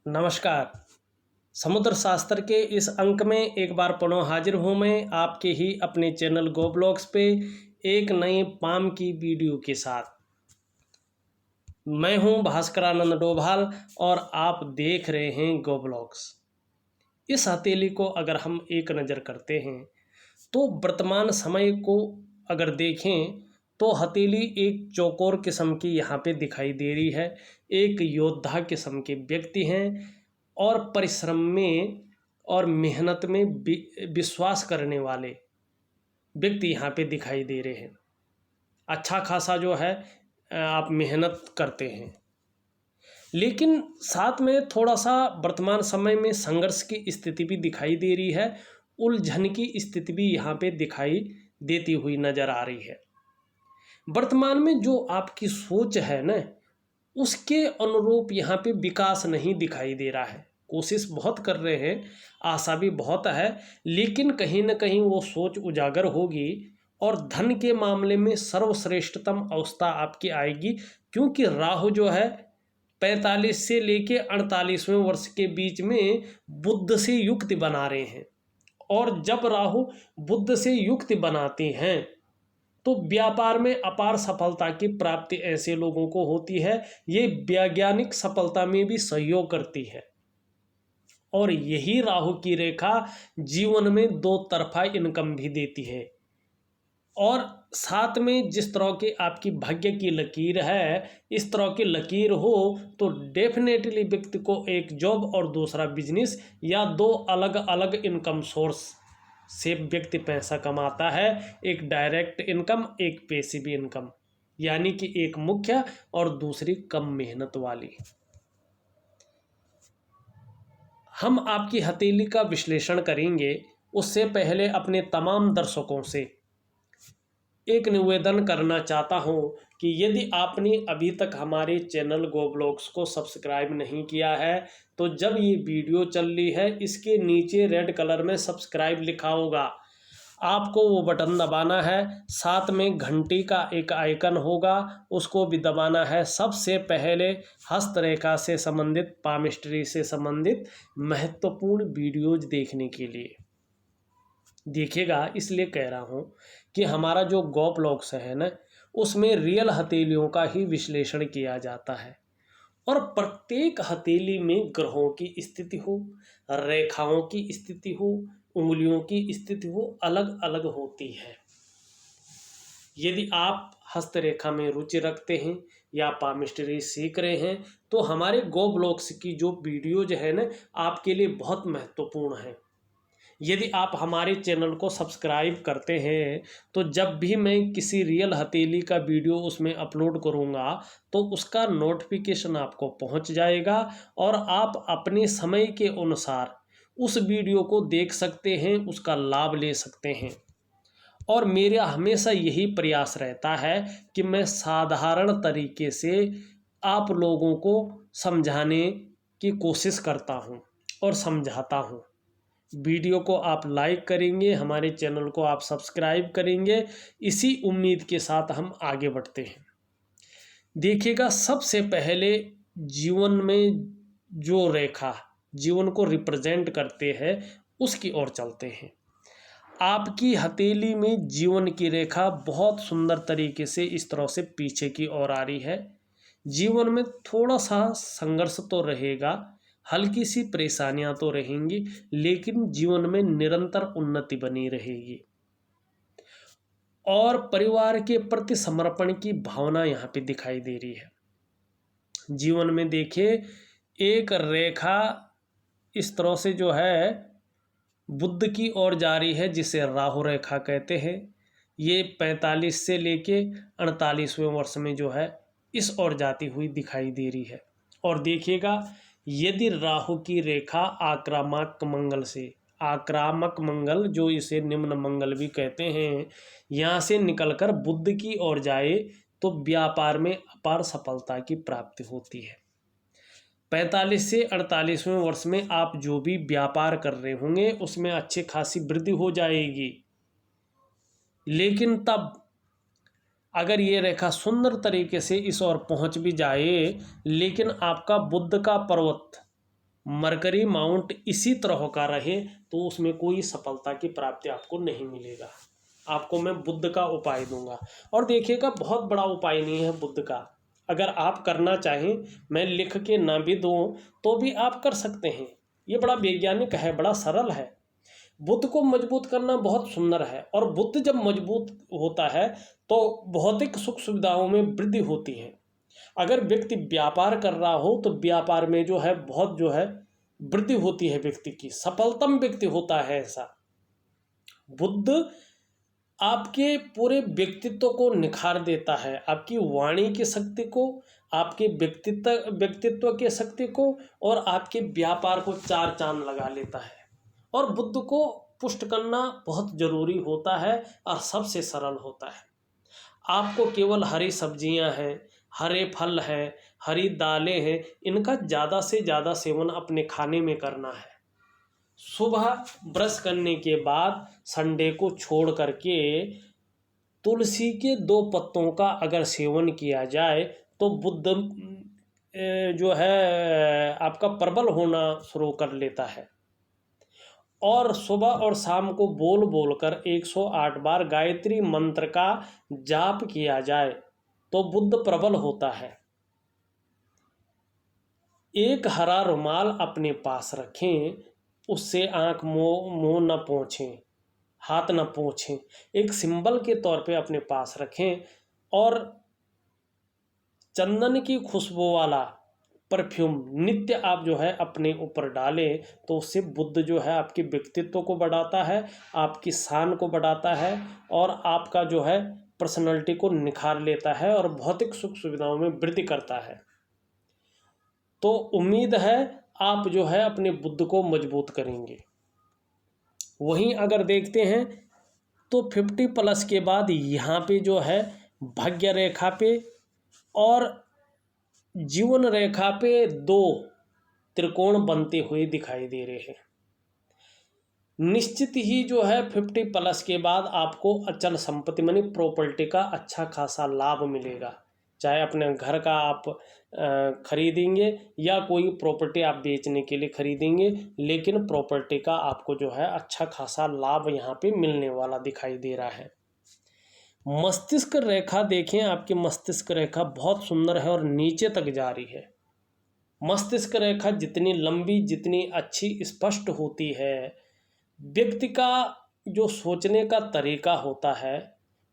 नमस्कार। समुद्र शास्त्र के इस अंक में एक बार पुनः हाजिर हूँ मैं आपके ही अपने चैनल गो ब्लॉग्स पे एक नए पाम की वीडियो के साथ। मैं हूँ भास्करानंद डोभाल और आप देख रहे हैं गो ब्लॉग्स। इस हथेली को अगर हम एक नज़र करते हैं तो वर्तमान समय को अगर देखें तो हथेली एक चौकोर किस्म की यहाँ पे दिखाई दे रही है। एक योद्धा किस्म के व्यक्ति हैं और परिश्रम में और मेहनत में विश्वास करने वाले व्यक्ति यहाँ पे दिखाई दे रहे हैं। अच्छा खासा जो है आप मेहनत करते हैं, लेकिन साथ में थोड़ा सा वर्तमान समय में संघर्ष की स्थिति भी दिखाई दे रही है। उलझन की स्थिति भी यहाँ पे दिखाई देती हुई नज़र आ रही है। वर्तमान में जो आपकी सोच है ना, उसके अनुरूप यहाँ पे विकास नहीं दिखाई दे रहा है। कोशिश बहुत कर रहे हैं, आशा भी बहुत है, लेकिन कहीं ना कहीं वो सोच उजागर होगी और धन के मामले में सर्वश्रेष्ठतम अवस्था आपकी आएगी। क्योंकि राहु जो है 45 से लेके 48वें वर्ष के बीच में बुध से युक्ति बना रहे हैं, और जब राहु बुध से युक्ति बनाते हैं तो व्यापार में अपार सफलता की प्राप्ति ऐसे लोगों को होती है। ये वैज्ञानिक सफलता में भी सहयोग करती है, और यही राहु की रेखा जीवन में दो तरफा इनकम भी देती है। और साथ में जिस तरह की आपकी भाग्य की लकीर है, इस तरह की लकीर हो तो डेफिनेटली व्यक्ति को एक जॉब और दूसरा बिजनेस या दो अलग अलग इनकम सोर्स से व्यक्ति पैसा कमाता है। एक डायरेक्ट इनकम, एक पैसिव इनकम, यानी कि एक मुख्य और दूसरी कम मेहनत वाली। हम आपकी हथेली का विश्लेषण करेंगे, उससे पहले अपने तमाम दर्शकों से एक निवेदन करना चाहता हूं कि यदि आपने अभी तक हमारे चैनल गो ब्लॉग्स को सब्सक्राइब नहीं किया है तो जब ये वीडियो चल रही है इसके नीचे रेड कलर में सब्सक्राइब लिखा होगा, आपको वो बटन दबाना है। साथ में घंटी का एक आइकन होगा, उसको भी दबाना है। सबसे पहले हस्तरेखा से संबंधित, पामिस्ट्री से संबंधित महत्वपूर्ण वीडियोज देखने के लिए देखिएगा। इसलिए कह रहा हूँ कि हमारा जो गो ब्लॉग्स है ना, उसमें रियल हथेलियों का ही विश्लेषण किया जाता है, और प्रत्येक हथेली में ग्रहों की स्थिति हो, रेखाओं की स्थिति हो, उंगलियों की स्थिति हो, अलग अलग होती है। यदि आप हस्तरेखा में रुचि रखते हैं या पामिस्ट्री सीख रहे हैं तो हमारे गो ब्लॉग्स की जो वीडियोज है ना, आपके लिए बहुत महत्वपूर्ण है। यदि आप हमारे चैनल को सब्सक्राइब करते हैं तो जब भी मैं किसी रियल हथेली का वीडियो उसमें अपलोड करूंगा तो उसका नोटिफिकेशन आपको पहुंच जाएगा, और आप अपने समय के अनुसार उस वीडियो को देख सकते हैं, उसका लाभ ले सकते हैं। और मेरा हमेशा यही प्रयास रहता है कि मैं साधारण तरीके से आप लोगों को समझाने की कोशिश करता हूं और समझाता हूं। वीडियो को आप लाइक करेंगे, हमारे चैनल को आप सब्सक्राइब करेंगे, इसी उम्मीद के साथ हम आगे बढ़ते हैं। देखिएगा, सबसे पहले जीवन में जो रेखा जीवन को रिप्रेजेंट करते हैं उसकी ओर चलते हैं। आपकी हथेली में जीवन की रेखा बहुत सुंदर तरीके से इस तरह से पीछे की ओर आ रही है। जीवन में थोड़ा सा संघर्ष तो रहेगा, हल्की सी परेशानियां तो रहेंगी, लेकिन जीवन में निरंतर उन्नति बनी रहेगी, और परिवार के प्रति समर्पण की भावना यहाँ पे दिखाई दे रही है। जीवन में देखिए, एक रेखा इस तरह से जो है बुध की ओर जा रही है, जिसे राहु रेखा कहते हैं। ये 45 से लेके 48वें वर्ष में जो है इस ओर जाती हुई दिखाई दे रही है। और देखिएगा, यदि राहु की रेखा आक्रामक मंगल से, आक्रामक मंगल जो इसे निम्न मंगल भी कहते हैं, यहाँ से निकलकर बुध की ओर जाए तो व्यापार में अपार सफलता की प्राप्ति होती है। 45 से 48वें वर्ष में आप जो भी व्यापार कर रहे होंगे उसमें अच्छी खासी वृद्धि हो जाएगी। लेकिन तब अगर ये रेखा सुंदर तरीके से इस ओर पहुंच भी जाए, लेकिन आपका बुध का पर्वत मरकरी माउंट इसी तरह का रहे तो उसमें कोई सफलता की प्राप्ति आपको नहीं मिलेगा। आपको मैं बुध का उपाय दूंगा, और देखिएगा बहुत बड़ा उपाय नहीं है बुध का। अगर आप करना चाहें, मैं लिख के ना भी दूं तो भी आप कर सकते हैं। ये बड़ा वैज्ञानिक है, बड़ा सरल है। बुध को मजबूत करना बहुत सुंदर है, और बुध जब मजबूत होता है तो भौतिक सुख सुविधाओं में वृद्धि होती है। अगर व्यक्ति व्यापार कर रहा हो तो व्यापार में जो है बहुत जो है वृद्धि होती है, व्यक्ति की सफलतम व्यक्ति होता है ऐसा। बुध आपके पूरे व्यक्तित्व को निखार देता है, आपकी वाणी की शक्ति को, आपके व्यक्तित्व के शक्ति को, और आपके व्यापार को चार चांद लगा लेता है। और बुध को पुष्ट करना बहुत जरूरी होता है और सबसे सरल होता है। आपको केवल हरी सब्जियां हैं, हरे फल हैं, हरी दालें हैं, इनका ज़्यादा से ज़्यादा सेवन अपने खाने में करना है। सुबह ब्रश करने के बाद संडे को छोड़ करके तुलसी के 2 पत्तों का अगर सेवन किया जाए तो बुध जो है आपका प्रबल होना शुरू कर लेता है। और सुबह और शाम को बोल बोलकर 108 बार गायत्री मंत्र का जाप किया जाए तो बुध प्रबल होता है। एक हरा रुमाल अपने पास रखें, उससे आंख मुंह न पोंछें, हाथ न पोंछें, एक सिंबल के तौर पे अपने पास रखें। और चंदन की खुशबू वाला परफ्यूम नित्य आप जो है अपने ऊपर डालें तो उससे बुध जो है आपके व्यक्तित्व को बढ़ाता है, आपकी शान को बढ़ाता है, और आपका जो है पर्सनैलिटी को निखार लेता है और भौतिक सुख सुविधाओं में वृद्धि करता है। तो उम्मीद है आप जो है अपने बुध को मजबूत करेंगे। वहीं अगर देखते हैं तो 50+ के बाद यहाँ पे जो है भाग्य रेखा पे और जीवन रेखा पे 2 त्रिकोण बनते हुए दिखाई दे रहे हैं। निश्चित ही जो है 50+ के बाद आपको अचल संपत्ति मानी प्रॉपर्टी का अच्छा खासा लाभ मिलेगा। चाहे अपने घर का आप खरीदेंगे या कोई प्रॉपर्टी आप बेचने के लिए खरीदेंगे, लेकिन प्रॉपर्टी का आपको जो है अच्छा खासा लाभ यहाँ पे मिलने वाला दिखाई दे रहा है। मस्तिष्क रेखा देखें, आपकी मस्तिष्क रेखा बहुत सुंदर है और नीचे तक जा रही है। मस्तिष्क रेखा जितनी लंबी, जितनी अच्छी स्पष्ट होती है, व्यक्ति का जो सोचने का तरीका होता है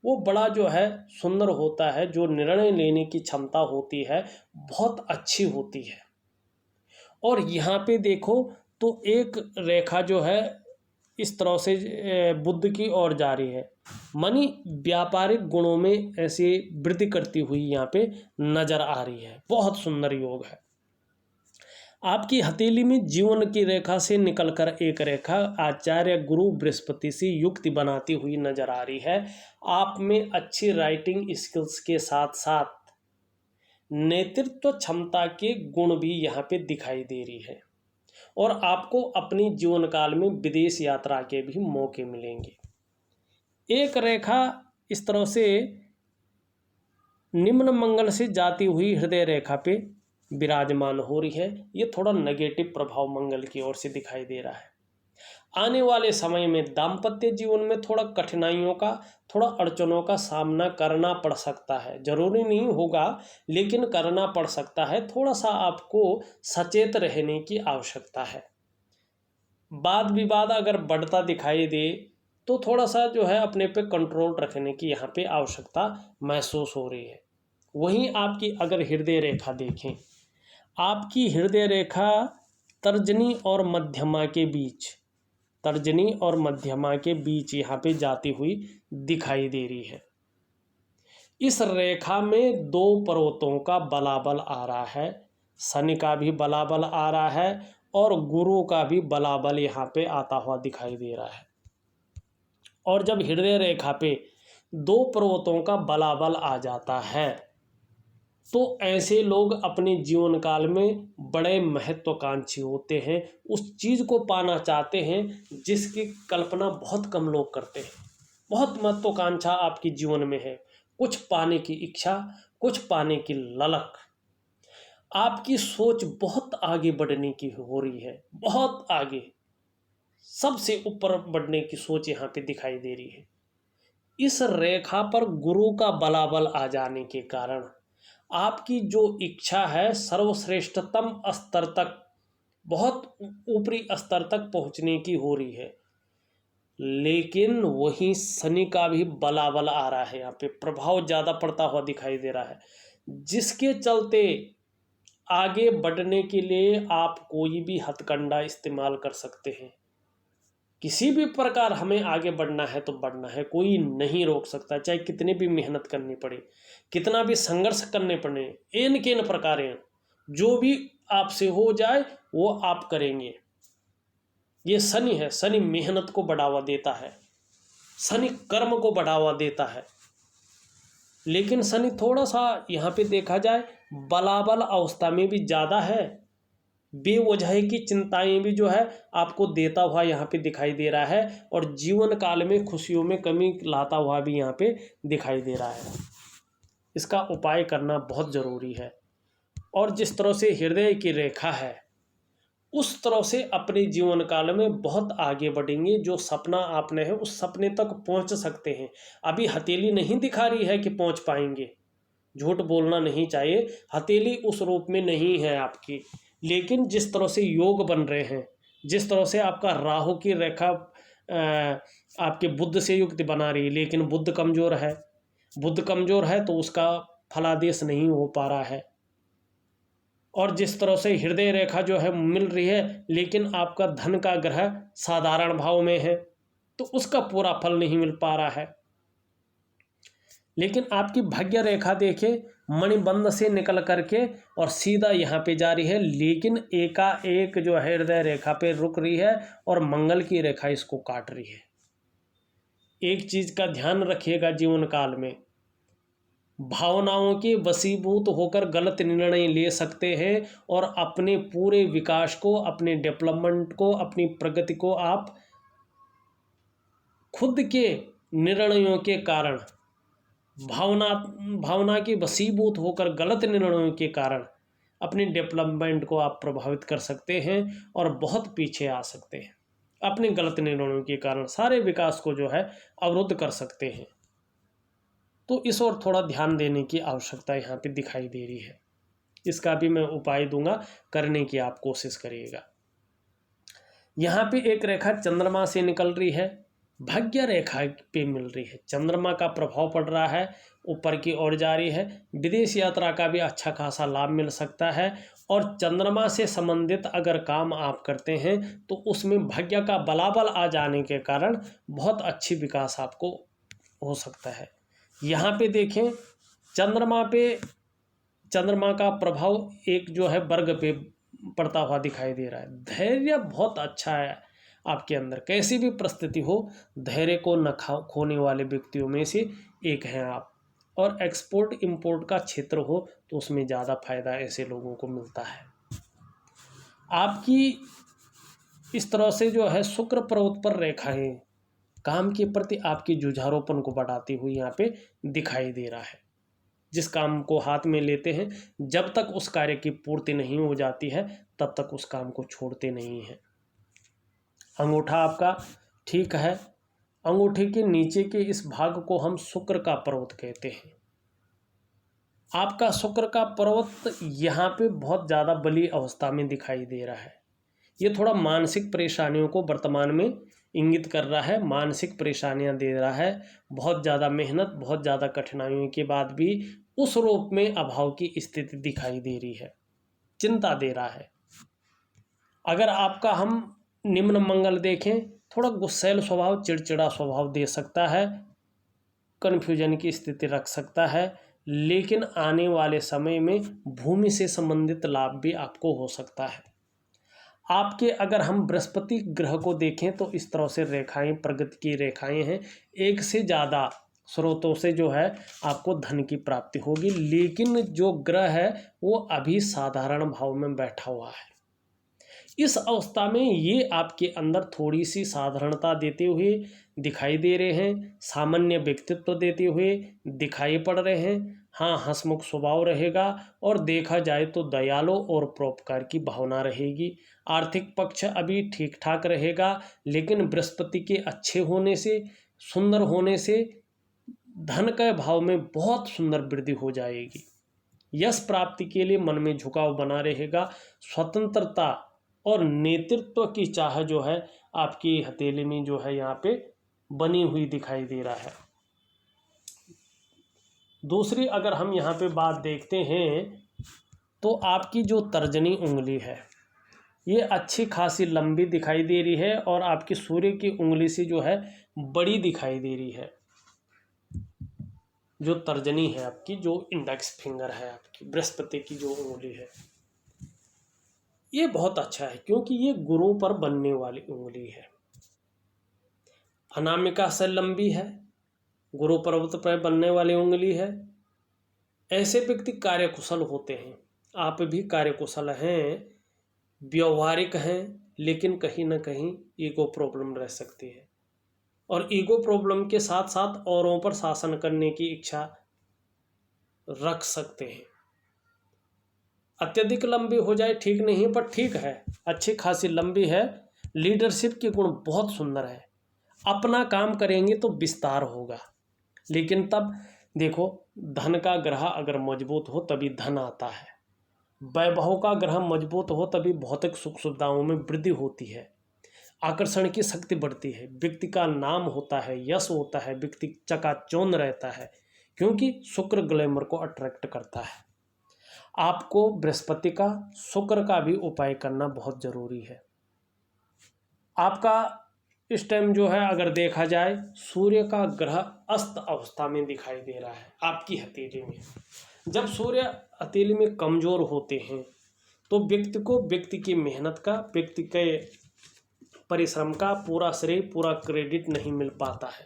वो बड़ा जो है सुंदर होता है। जो निर्णय लेने की क्षमता होती है बहुत अच्छी होती है। और यहाँ पे देखो तो एक रेखा जो है इस तरह से बुध की ओर जा रही है, मानी व्यापारिक गुणों में ऐसी वृद्धि करती हुई यहाँ पे नजर आ रही है। बहुत सुंदर योग है। आपकी हथेली में जीवन की रेखा से निकलकर एक रेखा आचार्य गुरु बृहस्पति से युक्ति बनाती हुई नजर आ रही है। आप में अच्छी राइटिंग स्किल्स के साथ साथ नेतृत्व क्षमता के गुण भी यहाँ पे दिखाई दे रही है, और आपको अपनी जीवन काल में विदेश यात्रा के भी मौके मिलेंगे। एक रेखा इस तरह से निम्न मंगल से जाती हुई हृदय रेखा पे विराजमान हो रही है। ये थोड़ा नेगेटिव प्रभाव मंगल की ओर से दिखाई दे रहा है। आने वाले समय में दाम्पत्य जीवन में थोड़ा कठिनाइयों का, थोड़ा अड़चनों का सामना करना पड़ सकता है। जरूरी नहीं होगा लेकिन करना पड़ सकता है। थोड़ा सा आपको सचेत रहने की आवश्यकता है। वाद विवाद अगर बढ़ता दिखाई दे तो थोड़ा सा जो है अपने पे कंट्रोल रखने की यहाँ पे आवश्यकता महसूस हो रही है। वहीं आपकी अगर हृदय रेखा देखें, आपकी हृदय रेखा तर्जनी और मध्यमा के बीच, तर्जनी और मध्यमा के बीच यहाँ पे जाती हुई दिखाई दे रही है। इस रेखा में 2 पर्वतों का बलाबल आ रहा है, शनि का भी बलाबल आ रहा है और गुरु का भी बलाबल यहाँ पे आता हुआ दिखाई दे रहा है। और जब हृदय रेखा पे 2 पर्वतों का बलाबल आ जाता है तो ऐसे लोग अपने जीवन काल में बड़े महत्वाकांक्षी होते हैं। उस चीज़ को पाना चाहते हैं जिसकी कल्पना बहुत कम लोग करते हैं। बहुत महत्वाकांक्षा आपके जीवन में है, कुछ पाने की इच्छा, कुछ पाने की ललक। आपकी सोच बहुत आगे बढ़ने की हो रही है, बहुत आगे, सबसे ऊपर बढ़ने की सोच यहाँ पे दिखाई दे रही है। इस रेखा पर गुरु का बलाबल आ जाने के कारण आपकी जो इच्छा है सर्वश्रेष्ठतम स्तर तक, बहुत ऊपरी स्तर तक पहुंचने की हो रही है। लेकिन वहीं शनि का भी बलाबल आ रहा है, यहाँ पे प्रभाव ज़्यादा पड़ता हुआ दिखाई दे रहा है, जिसके चलते आगे बढ़ने के लिए आप कोई भी हथकंडा इस्तेमाल कर सकते हैं। किसी भी प्रकार हमें आगे बढ़ना है तो बढ़ना है, कोई नहीं रोक सकता, चाहे कितनी भी मेहनत करनी पड़े, कितना भी संघर्ष करने पड़े, एन केन प्रकार जो भी आपसे हो जाए वो आप करेंगे। ये शनि है, शनि मेहनत को बढ़ावा देता है, शनि कर्म को बढ़ावा देता है। लेकिन शनि थोड़ा सा यहाँ पे देखा जाए बलाबल अवस्था में भी ज़्यादा है, बेवजह की चिंताएं भी जो है आपको देता हुआ यहाँ पे दिखाई दे रहा है, और जीवन काल में खुशियों में कमी लाता हुआ भी यहाँ पे दिखाई दे रहा है। इसका उपाय करना बहुत ज़रूरी है, और जिस तरह से हृदय की रेखा है उस तरह से अपने जीवन काल में बहुत आगे बढ़ेंगे। जो सपना आपने है उस सपने तक पहुंच सकते हैं। अभी हथेली नहीं दिखा रही है कि पहुंच पाएंगे, झूठ बोलना नहीं चाहिए, हथेली उस रूप में नहीं है आपकी, लेकिन जिस तरह से योग बन रहे हैं, जिस तरह से आपका राहु की रेखा आपके बुध से युक्त बना रही है, लेकिन बुध कमज़ोर है, बुध कमज़ोर है तो उसका फलादेश नहीं हो पा रहा है। और जिस तरह से हृदय रेखा जो है मिल रही है, लेकिन आपका धन का ग्रह साधारण भाव में है तो उसका पूरा फल नहीं मिल पा रहा है। लेकिन आपकी भाग्य रेखा देखें, मणिबंध से निकल करके और सीधा यहाँ पे जा रही है, लेकिन एकाएक जो है हृदय रेखा पे रुक रही है और मंगल की रेखा इसको काट रही है। एक चीज़ का ध्यान रखिएगा, जीवन काल में भावनाओं के वशीभूत होकर गलत निर्णय ले सकते हैं, और अपने पूरे विकास को, अपने डेवलपमेंट को, अपनी प्रगति को आप खुद के निर्णयों के कारण, भावना के वशीभूत होकर गलत निर्णयों के कारण अपने डेवलपमेंट को आप प्रभावित कर सकते हैं और बहुत पीछे आ सकते हैं। अपने गलत निर्णयों के कारण सारे विकास को जो है अवरुद्ध कर सकते हैं। तो इस ओर थोड़ा ध्यान देने की आवश्यकता यहाँ पे दिखाई दे रही है। इसका भी मैं उपाय दूंगा, करने की आप कोशिश करिएगा। यहाँ पे एक रेखा चंद्रमा से निकल रही है, भाग्य रेखा पे मिल रही है, चंद्रमा का प्रभाव पड़ रहा है, ऊपर की ओर जा रही है। विदेश यात्रा का भी अच्छा खासा लाभ मिल सकता है, और चंद्रमा से संबंधित अगर काम आप करते हैं तो उसमें भाग्य का बलाबल आ जाने के कारण बहुत अच्छी विकास आपको हो सकता है। यहाँ पे देखें, चंद्रमा का प्रभाव एक जो है वर्ग पे पड़ता हुआ दिखाई दे रहा है। धैर्य बहुत अच्छा है आपके अंदर, कैसी भी परिस्थिति हो धैर्य को न खोने वाले व्यक्तियों में से एक हैं आप। और एक्सपोर्ट इंपोर्ट का क्षेत्र हो तो उसमें ज़्यादा फायदा ऐसे लोगों को मिलता है। आपकी इस तरह से जो है शुक्र पर्वत पर रेखाएं काम के प्रति आपकी जुझारूपन को बढ़ाती हुई यहाँ पे दिखाई दे रहा है। जिस काम को हाथ में लेते हैं, जब तक उस कार्य की पूर्ति नहीं हो जाती है तब तक उस काम को छोड़ते नहीं हैं। अंगूठा आपका ठीक है, अंगूठे के नीचे के इस भाग को हम शुक्र का पर्वत कहते हैं। आपका शुक्र का पर्वत यहाँ पे बहुत ज़्यादा बली अवस्था में दिखाई दे रहा है। ये थोड़ा मानसिक परेशानियों को वर्तमान में इंगित कर रहा है, मानसिक परेशानियां दे रहा है। बहुत ज़्यादा मेहनत, बहुत ज़्यादा कठिनाइयों के बाद भी उस रूप में अभाव की स्थिति दिखाई दे रही है, चिंता दे रहा है। अगर आपका हम निम्न मंगल देखें, थोड़ा गुस्सैल स्वभाव, चिड़चिड़ा स्वभाव दे सकता है, कन्फ्यूजन की स्थिति रख सकता है, लेकिन आने वाले समय में भूमि से संबंधित लाभ भी आपको हो सकता है। आपके अगर हम बृहस्पति ग्रह को देखें तो इस तरह से रेखाएं, प्रगति की रेखाएं हैं, एक से ज़्यादा स्रोतों से जो है आपको धन की प्राप्ति होगी। लेकिन जो ग्रह है वो अभी साधारण भाव में बैठा हुआ है। इस अवस्था में ये आपके अंदर थोड़ी सी साधारणता देते हुए दिखाई दे रहे हैं, सामान्य व्यक्तित्व देते हुए दिखाई पड़ रहे हैं, हाँ, हंसमुख स्वभाव रहेगा और देखा जाए तो दयालु और परोपकार की भावना रहेगी। आर्थिक पक्ष अभी ठीक ठाक रहेगा, लेकिन बृहस्पति के अच्छे होने से, सुंदर होने से धन के भाव में बहुत सुंदर वृद्धि हो जाएगी। यश प्राप्ति के लिए मन में झुकाव बना रहेगा। स्वतंत्रता और नेतृत्व की चाह जो है आपकी हथेली में जो है यहाँ पे बनी हुई दिखाई दे रहा है। दूसरी अगर हम यहाँ पे बात देखते हैं तो आपकी जो तर्जनी उंगली है ये अच्छी खासी लंबी दिखाई दे रही है और आपकी सूर्य की उंगली से जो है बड़ी दिखाई दे रही है। जो तर्जनी है आपकी, जो इंडेक्स फिंगर है आपकी, बृहस्पति की जो उंगली है, ये बहुत अच्छा है क्योंकि ये गुरु पर बनने वाली उंगली है। अनामिका से लंबी है, गुरु पर्वत पर बनने वाली उंगली है। ऐसे व्यक्ति कार्यकुशल होते हैं। आप भी कार्यकुशल हैं, व्यवहारिक हैं, लेकिन कहीं ना कहीं ईगो प्रॉब्लम रह सकती है और ईगो प्रॉब्लम के साथ साथ औरों पर शासन करने की इच्छा रख सकते हैं। अत्यधिक लंबी हो जाए ठीक नहीं, पर ठीक है, अच्छी खासी लंबी है। लीडरशिप के गुण बहुत सुंदर है। अपना काम करेंगे तो विस्तार होगा, लेकिन तब देखो धन का ग्रह अगर मजबूत हो तभी धन आता है। वैभव का ग्रह मजबूत हो तभी भौतिक सुख सुविधाओं में वृद्धि होती है। आकर्षण की शक्ति बढ़ती है, व्यक्ति का नाम होता है, यश होता है, व्यक्ति चकाचौंध रहता है क्योंकि शुक्र ग्लैमर को अट्रैक्ट करता है। आपको बृहस्पति का, शुक्र का भी उपाय करना बहुत जरूरी है। आपका इस टाइम जो है अगर देखा जाए सूर्य का ग्रह अस्त अवस्था में दिखाई दे रहा है आपकी हथेली में। जब सूर्य हथेली में कमजोर होते हैं तो व्यक्ति की मेहनत का, व्यक्ति के परिश्रम का पूरा श्रेय, पूरा क्रेडिट नहीं मिल पाता है।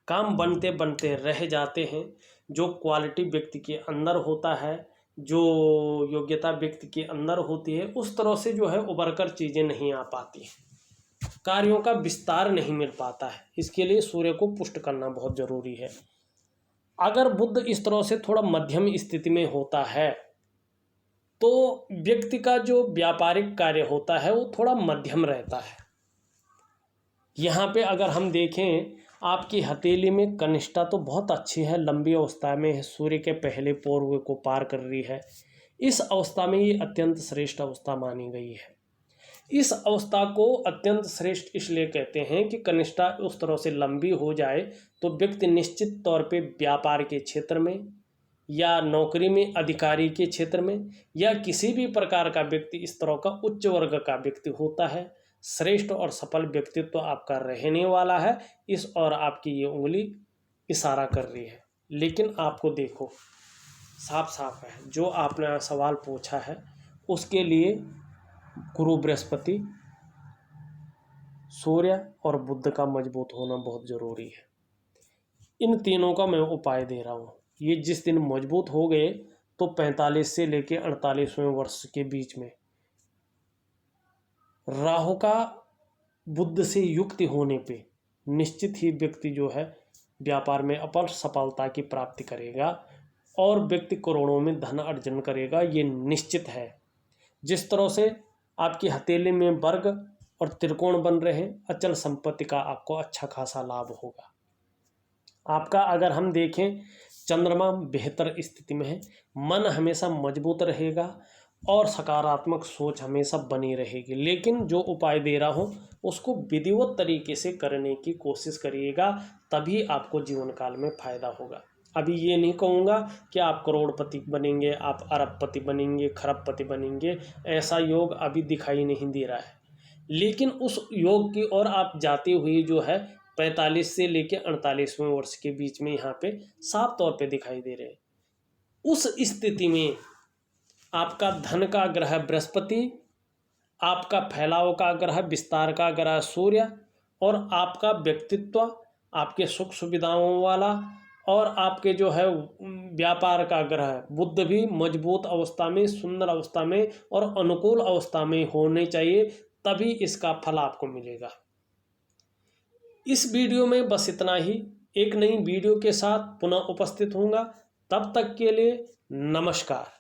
काम बनते बनते रह जाते हैं। जो क्वालिटी व्यक्ति के अंदर होता है, जो योग्यता व्यक्ति के अंदर होती है, उस तरह से जो है उभर कर चीज़ें नहीं आ पाती हैं। कार्यों का विस्तार नहीं मिल पाता है। इसके लिए सूर्य को पुष्ट करना बहुत जरूरी है। अगर बुध इस तरह से थोड़ा मध्यम स्थिति में होता है तो व्यक्ति का जो व्यापारिक कार्य होता है वो थोड़ा मध्यम रहता है। यहाँ पे अगर हम देखें आपकी हथेली में कनिष्ठा तो बहुत अच्छी है, लंबी अवस्था में है, सूर्य के पहले पूर्व को पार कर रही है। इस अवस्था में ये अत्यंत श्रेष्ठ अवस्था मानी गई है। इस अवस्था को अत्यंत श्रेष्ठ इसलिए कहते हैं कि कनिष्ठा उस तरह से लंबी हो जाए तो व्यक्ति निश्चित तौर पे व्यापार के क्षेत्र में या नौकरी में, अधिकारी के क्षेत्र में या किसी भी प्रकार का व्यक्ति इस तरह का उच्च वर्ग का व्यक्ति होता है। श्रेष्ठ और सफल व्यक्तित्व तो आपका रहने वाला है। इस और आपकी ये उंगली इशारा कर रही है। लेकिन आपको देखो साफ साफ है, जो आपने सवाल पूछा है उसके लिए गुरु, बृहस्पति, सूर्य और बुध का मजबूत होना बहुत जरूरी है। इन तीनों का मैं उपाय दे रहा हूँ। ये जिस दिन मजबूत हो गए तो 45 से लेकर 48वें वर्ष के बीच में राहु का बुध से युक्त होने पे निश्चित ही व्यक्ति जो है व्यापार में अपार सफलता की प्राप्ति करेगा और व्यक्ति करोड़ों में धन अर्जन करेगा, ये निश्चित है। जिस तरह से आपकी हथेली में वर्ग और त्रिकोण बन रहे हैं, अचल संपत्ति का आपको अच्छा खासा लाभ होगा। आपका अगर हम देखें चंद्रमा बेहतर स्थिति में है, मन हमेशा मजबूत रहेगा और सकारात्मक सोच हमेशा बनी रहेगी। लेकिन जो उपाय दे रहा हूँ उसको विधिवत तरीके से करने की कोशिश करिएगा, तभी आपको जीवन काल में फायदा होगा। अभी ये नहीं कहूँगा कि आप करोड़पति बनेंगे, आप अरबपति बनेंगे, खरबपति बनेंगे, ऐसा योग अभी दिखाई नहीं दे रहा है। लेकिन उस योग की ओर आप जाते हुए जो है 45 से लेकर 48वें वर्ष के बीच में यहाँ पे साफ तौर पे दिखाई दे रहे हैं। उस स्थिति में आपका धन का ग्रह बृहस्पति, आपका फैलाव का ग्रह, विस्तार का ग्रह सूर्य और आपका व्यक्तित्व, आपके सुख सुविधाओं वाला और आपके जो है व्यापार का ग्रह बुध भी मजबूत अवस्था में, सुंदर अवस्था में और अनुकूल अवस्था में होने चाहिए, तभी इसका फल आपको मिलेगा। इस वीडियो में बस इतना ही। एक नई वीडियो के साथ पुनः उपस्थित होऊंगा। तब तक के लिए नमस्कार।